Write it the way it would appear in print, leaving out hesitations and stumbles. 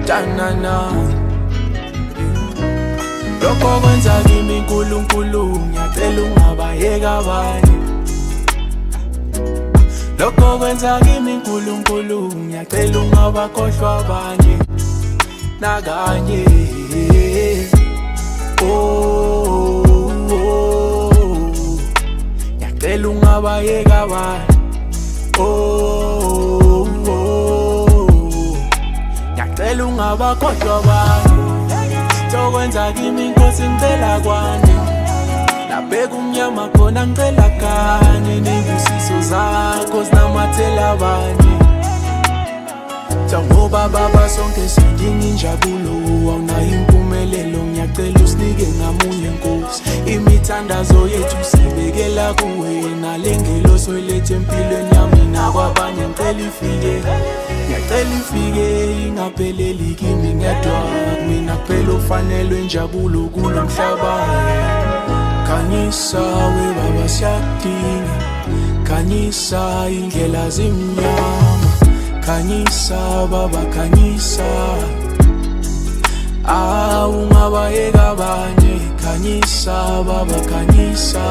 Tanana lokho kwenza kimi uNkulunkulu ngiyacela ungabayeka abanye. Lokho kwenza kimi uNkulunkulu ngiyacela ungabakhohlwa abanye nakanye. Ngiyacela ungabayeka abanye. Ngiyacela ungabakhohlwa abanye. Sokwenza kimi inkosi ngicela kwande, labeka umnyama khona ngicela kanye. Nembusiso zakho zinamathela abanye. Njengoba baba sonke sidinga injabulo, awunayo impumelelo, ngiyacela usinike ngamunye Nkosi. Imithandazo yethu sibekela kuwe, nalengelo soyilethe empilweni yami nakwabanye. Ngicela ifike, ngiyacela ifike, ingapheleli kimi ngedwa. Mina kuphela ofanelwe injabulo kulo mhlaba. Khanyisa we baba siyadinga, khanyisa indlela zimnyama. Khanyisa baba khanyisa, ungabayeka abanye. Khanyisa baba khanyisa.